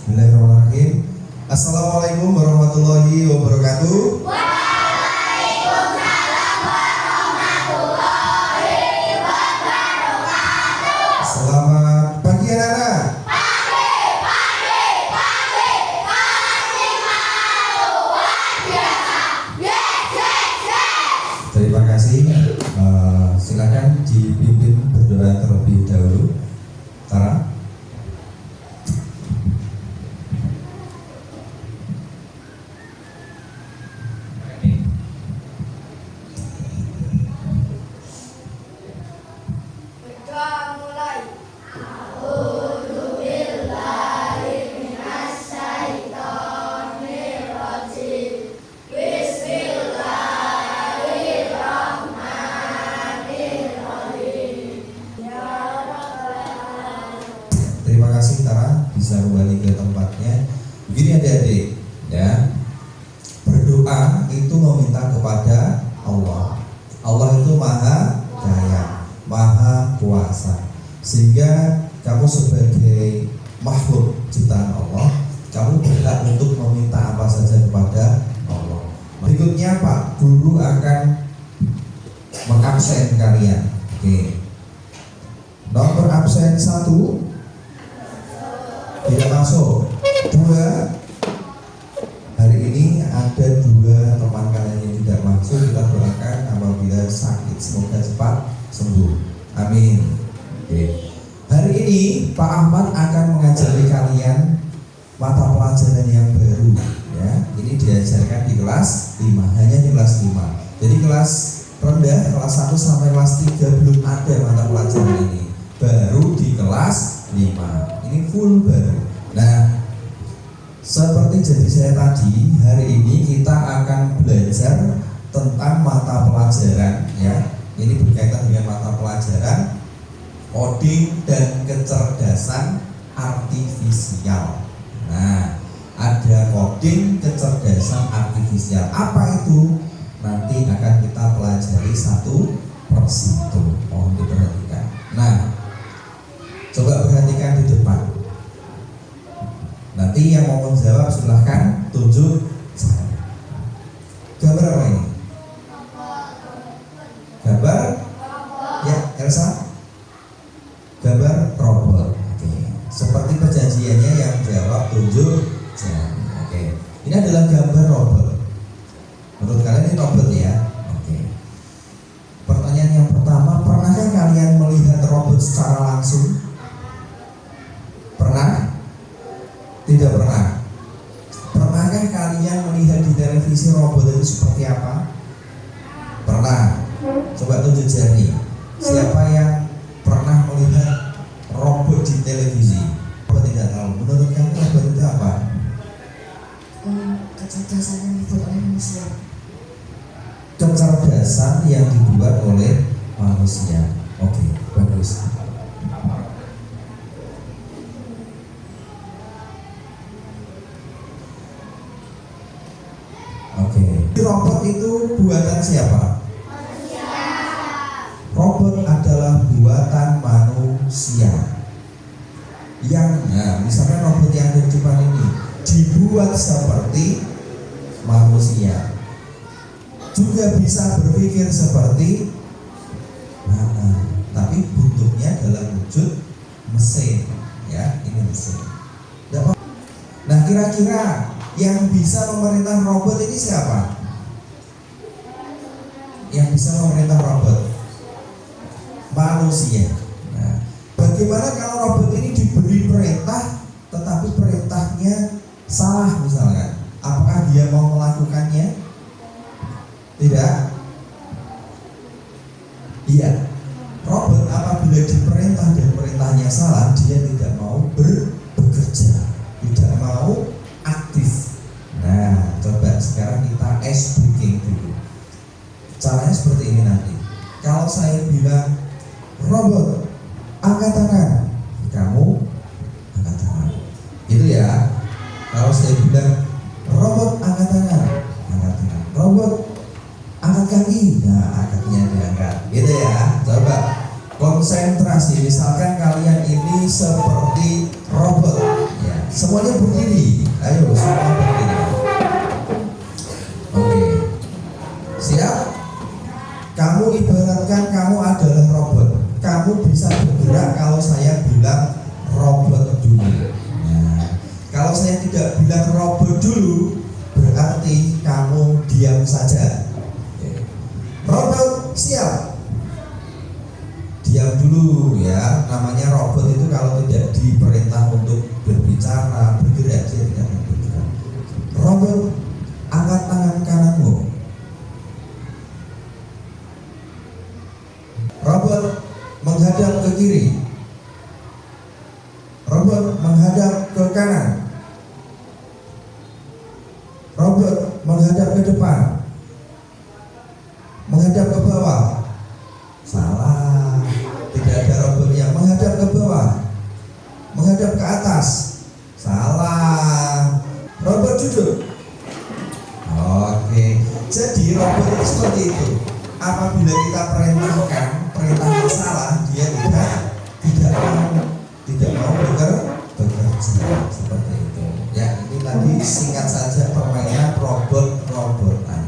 Bismillahirrahmanirrahim. Assalamualaikum warahmatullahi wabarakatuh. Waalaikumsalam warahmatullahi wabarakatuh. Selamat pagi anak-anak. Pagi. Masih mau luar biasa. Yes. Terima kasih. Silakan dipimpin berdoa terlebih dahulu. Tara. Berdoa mulai. Terima kasih Tara, bisa kembali ke tempatnya. Begini adik-adik, ya. Berdoa itu meminta kepada Allah. Allah itu Maha Jaya, Maha Kuasa. Sehingga kamu sebagai makhluk ciptaan Allah, kamu berhak untuk meminta apa saja kepada Allah. Berikutnya Pak Guru akan mengabsen kalian. Oke. Nomor absen 1 tidak masuk. 2, hari ini ada 2 teman kalian yang tidak masuk. Kita doakan apabila sakit semoga cepat sembuh. Amin. Oke. Hari ini Pak Ahmad akan mengajari kalian mata pelajaran yang baru, ya. Ini diajarkan di kelas 5, hanya di kelas 5. Jadi kelas rendah, kelas 1 sampai kelas 3 belum ada mata pelajaran ini. Baru di kelas 5. Ini full baru. Nah, seperti janji saya tadi, hari ini kita akan belajar tentang mata pelajaran, ya. Ini berkaitan dengan mata pelajaran coding dan kecerdasan artifisial. Nah, ada coding kecerdasan artifisial. Apa itu? Nanti akan kita pelajari satu persatu. Mohon diperhatikan. Nah, coba perhatikan di depan. Nanti yang mau menjawab silahkan tunjuk saya. Gambar apa ini? Gambar? Ya, Elsa? Gambar robot. Oke. Seperti perjanjiannya yang jawab tunjuk saya. Oke. Ini adalah gambar robot. Menurut kalian ini robot ya? Oke. Pertanyaan yang pertama, pernahkah kalian melihat robot secara langsung? Pernah? Tidak pernah. Pernahkah kalian melihat di televisi robot itu seperti apa? Pernah. Coba tunjuk jari. Siapa yang pernah melihat robot di televisi? Apa tidak tahu? Menurut kamu robot itu apa? Kecerdasan yang dibuat oleh manusia. Kecerdasan yang dibuat oleh manusia. Oke, bagus. Oke. Robot itu buatan siapa? Manusia. Robot adalah buatan manusia. Nah, misalkan robot yang ada di depan ini dibuat seperti manusia, juga bisa berpikir seperti tapi bentuknya dalam wujud mesin, ya. Ini mesin. Nah, kira-kira yang bisa memerintah robot ini siapa? Yang bisa memerintah robot? Manusia. Nah, bagaimana kalau robot ini diberi perintah tetapi perintahnya salah misalkan? Apakah dia mau melakukannya? Tidak? Iya. Robot apabila diperintah dan perintahnya salah, dia tidak mau bekerja, tidak mau aktif. Nah, coba sekarang kita ice breaking dulu. Caranya seperti ini nanti. Kalau saya bilang, robot, angkat tangan, kamu angkat tangan. Gitu ya. Kalau saya bilang, robot, angkat tangan, angkat tangan. Robot, angkat kaki, nah kakinya diangkat. Gitu ya. Coba konsentrasi. Misalkan kalian ini seperti robot, ya. Semua Semuanya berdiri. Ayo, semua berdiri. Oke. Siap? Kamu ibaratkan kamu adalah robot. Kamu bisa bergerak kalau saya bilang robot dulu. Nah, kalau saya tidak bilang robot dulu, berarti kamu diam saja. Oke. Robot siap. Diam dulu ya. Namanya robot itu kalau tidak diperintah untuk berbicara, bergerak, dia tidak akan bergerak. Robot, angkat tangan kananmu. Robot menghadap ke kiri. Robot menghadap ke kanan. Robot menghadap ke depan. Menghadap ke bawah. Salah. Tidak ada robot yang menghadap ke bawah. Menghadap ke atas. Salah. Robot duduk. Oke. Jadi robot itu seperti itu. Apabila kita perintahkan perintah masalah, dia tidak mau bekerja seperti itu. Ya, ini tadi singkat saja permainan robot-robotan.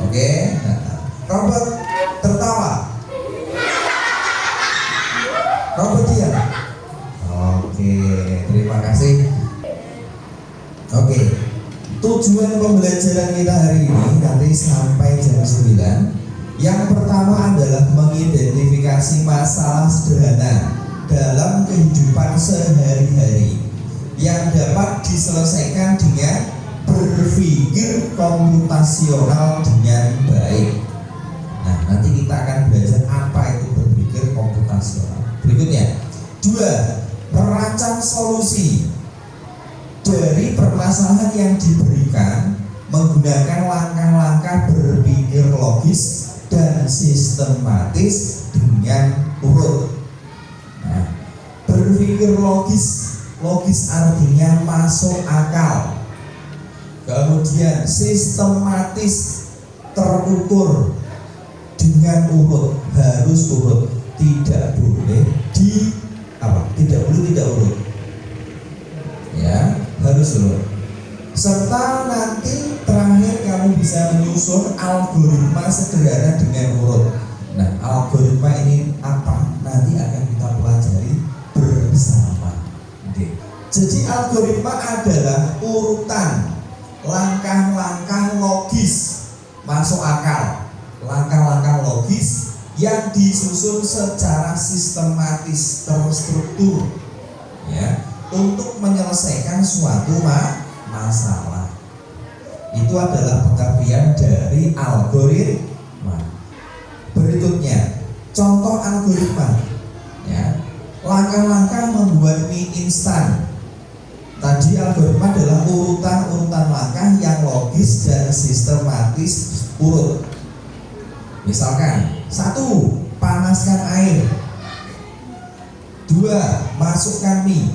Oke. Robot tertawa. Robot diam. Oke, terima kasih. Oke. Tujuan pembelajaran kita hari ini nanti sampai jam 9. Yang pertama adalah mengidentifikasi masalah sederhana dalam kehidupan sehari-hari yang dapat diselesaikan dengan berpikir komputasional dengan baik. Nah, nanti kita akan belajar apa itu berpikir komputasional. Berikutnya, 2. Merancang solusi dari permasalahan yang diberikan menggunakan langkah-langkah berpikir logis dan sistematis dengan urut. Nah, berpikir logis artinya masuk akal. Kemudian sistematis, terukur dengan urut, harus urut, tidak boleh tidak urut. Ya, harus urut. Serta nanti terakhir kamu bisa menyusun algoritma sederhana dengan urut. Nah, algoritma ini apa? Nanti akan kita pelajari bersama. Oke. Jadi algoritma adalah urutan langkah-langkah logis masuk akal, langkah-langkah logis yang disusun secara sistematis, terstruktur, ya, untuk menyelesaikan suatu masalah. Itu adalah pengertian dari algoritma. Berikutnya, contoh algoritma, ya, langkah-langkah membuat mie instan. Tadi algoritma adalah urutan-urutan langkah yang logis dan sistematis urut. Misalkan, 1. Panaskan air. 2. Masukkan mie.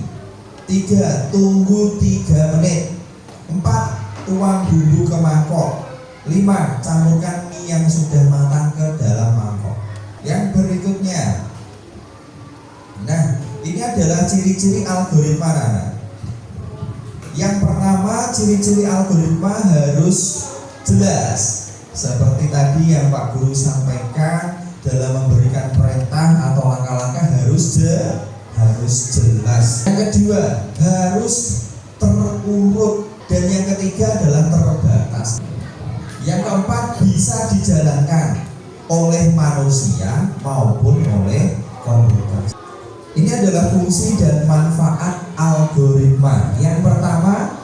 3. Tunggu 3 menit. 4. Tuang bumbu ke mangkok. 5. Campurkan mie yang sudah matang ke dalam mangkok. Yang berikutnya, nah, ini adalah ciri-ciri algoritma, Nana. Yang pertama, ciri-ciri algoritma harus jelas. Seperti tadi yang Pak Guru sampaikan, dalam memberikan perintah atau langkah-langkah harus jelas. Yang kedua, harus terurut. Dan yang ketiga adalah terbatas. Yang keempat, bisa dijalankan oleh manusia maupun oleh komputer. Ini adalah fungsi dan manfaat algoritma. Yang pertama,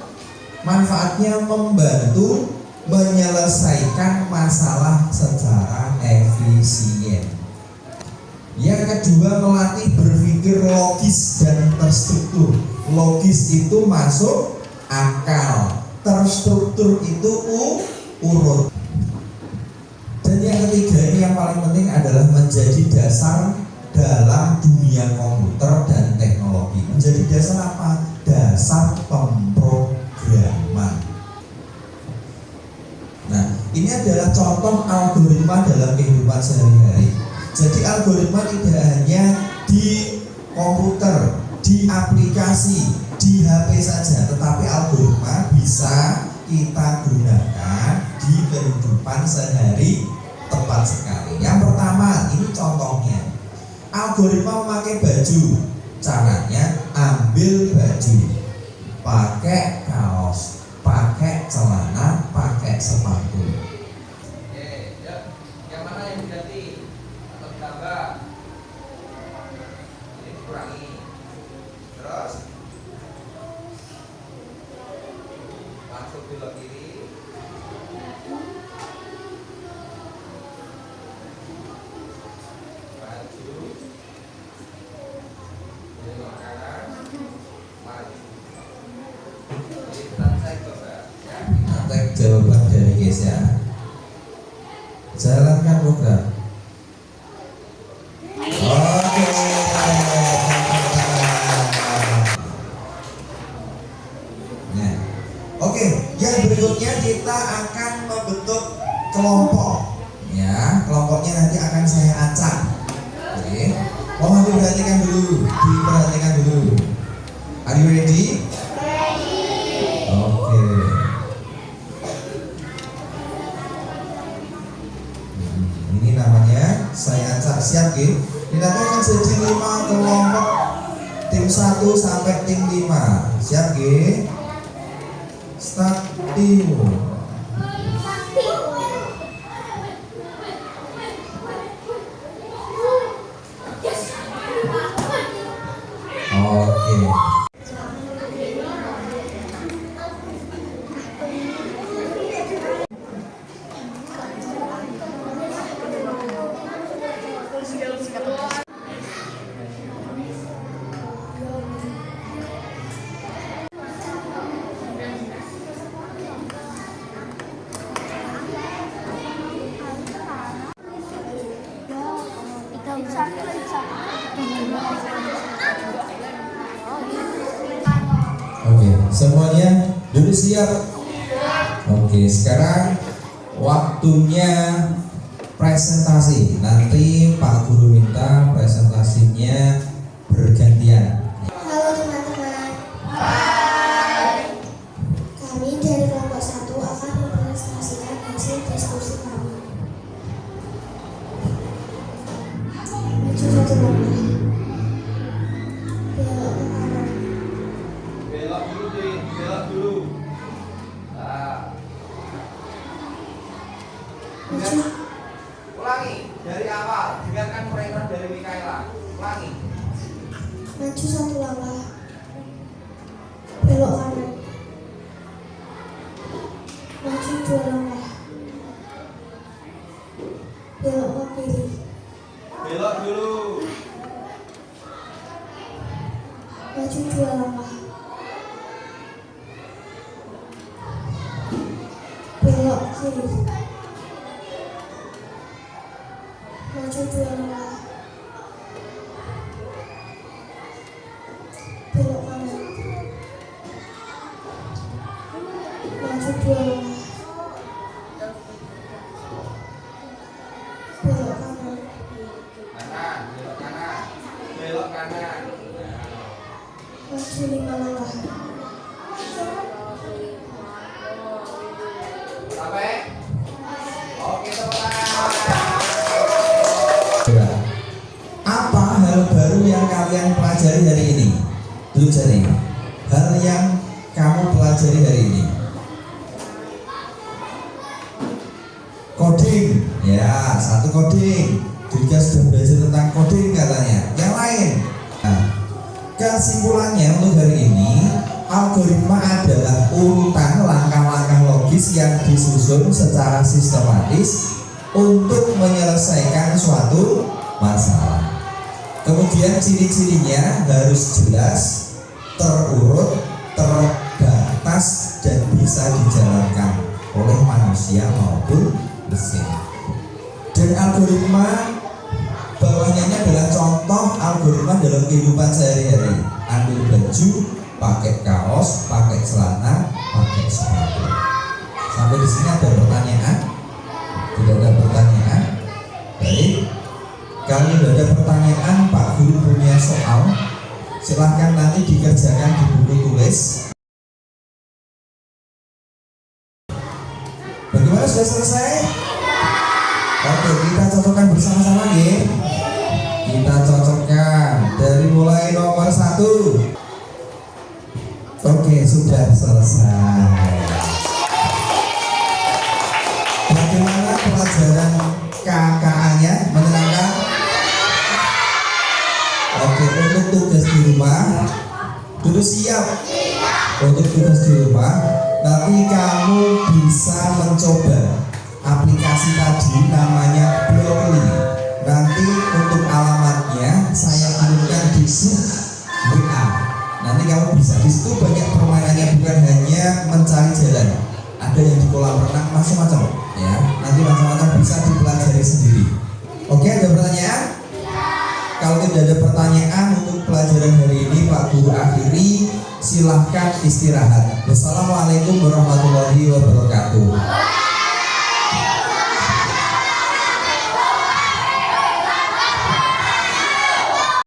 manfaatnya membantu menyelesaikan masalah secara efisien. Yang kedua, melatih berpikir logis dan terstruktur. Logis itu masuk akal, terstruktur itu urut. Dan yang ketiga, ini yang paling penting adalah menjadi dasar dalam dunia komputer dan teknologi. Menjadi dasar apa? Dasar pemrograman. Nah, ini adalah contoh algoritma dalam kehidupan sehari-hari. Jadi algoritma tidak hanya di komputer, di aplikasi, di HP saja, tetapi kita gunakan di kehidupan sehari tepat sekali. Yang pertama, ini contohnya. Algoritma memakai baju. Caranya ambil baju, pakai kaos, pakai celana, pakai sepatu. Oke, ya. Yang mana yang diganti atau ditambah? Ini dikurangi. Terus masuk belok kiri. Baju. Belok kanan. Maju. Jadi kita cek coba ya. Kita cek jawaban dari Kesia. Jalankan program. Oke. Nah, oke. Yang berikutnya kita akan membentuk kelompok. Ya, kelompoknya nanti akan saya acak. Oke. Mohon diperhatikan dulu. Are you ready? Oke. Ini namanya saya acak, siap Ki? Ini nanti akan jadi 5 kelompok, tim 1 sampai tim 5. Siap Ki? Start tim. Oke. Oke, semuanya dulu siap. Oke, sekarang waktunya presentasi. Nanti Pak Guru minta presentasinya bergantian. Halo teman-teman. Kami dari kelompok 1 akan mempresentasikan hasil diskusi kami. Maju satu langkah. Belok ke kanan. Belok dulu deh, belok dulu. Nah, Maju. ulangi dari awal. Dengarkan perintah dari Mikaela. Ulangi. Maju satu langkah. Belok kanan. Maju 2 langkah. Belok ke kiri. Belok dulu. Maju 2 langkah. Belok kiri. Maju 2 langkah. Belok kanan. Maju 2 langkah. Belok kanan. Kanan, belok kanan. Belok kanan. Maju 5 langkah. Sampai? Oke, tepuk tangan. Ya. Apa hal baru yang kalian pelajari hari ini? Duduk jari. Hal yang kamu pelajari hari ini. Coding. Ya, satu coding. Juga sudah belajar tentang coding katanya. Yang lain. Nah, kesimpulannya untuk hari ini, algoritma adalah urutan langkah-langkah logis yang disusun secara sistematis untuk menyelesaikan suatu masalah. Kemudian ciri-cirinya harus jelas, terurut, terbatas, dan bisa dijalankan oleh manusia maupun mesin. Dan algoritma bawahnya ini adalah contoh algoritma dalam kehidupan sehari-hari. Ambil baju, pakai kaos, pakai celana, pakai sepatu. Sampai di sini ada pertanyaan? Tidak ada pertanyaan? Baik. Kalau tidak ada pertanyaan, Pak Guru punya soal. Silahkan nanti dikerjakan di buku tulis. Gimana, sudah selesai? Oke, kita cocokkan bersama-sama ya. Kita cocokkan dari mulai nomor 1. Oke, sudah selesai. Bagaimana pelajaran KKA-nya? Menyenangkan? Oke, untuk tugas di rumah, dulu siap. Untuk tugas di rumah, nanti kamu bisa mencoba aplikasi tadi namanya Blockly. Nanti untuk alamatnya saya kirimkan di grup WA. Nanti kamu bisa, di situ banyak permainannya, bukan hanya mencari jalan. Ada yang di kolam renang, macam-macam ya. Nanti macam-macam bisa dipelajari sendiri. Oke, ada pertanyaan? Kalau tidak ada pertanyaan untuk pelajaran hari ini, Pak Guru akhiri. Silahkan istirahat. Wassalamualaikum warahmatullahi wabarakatuh.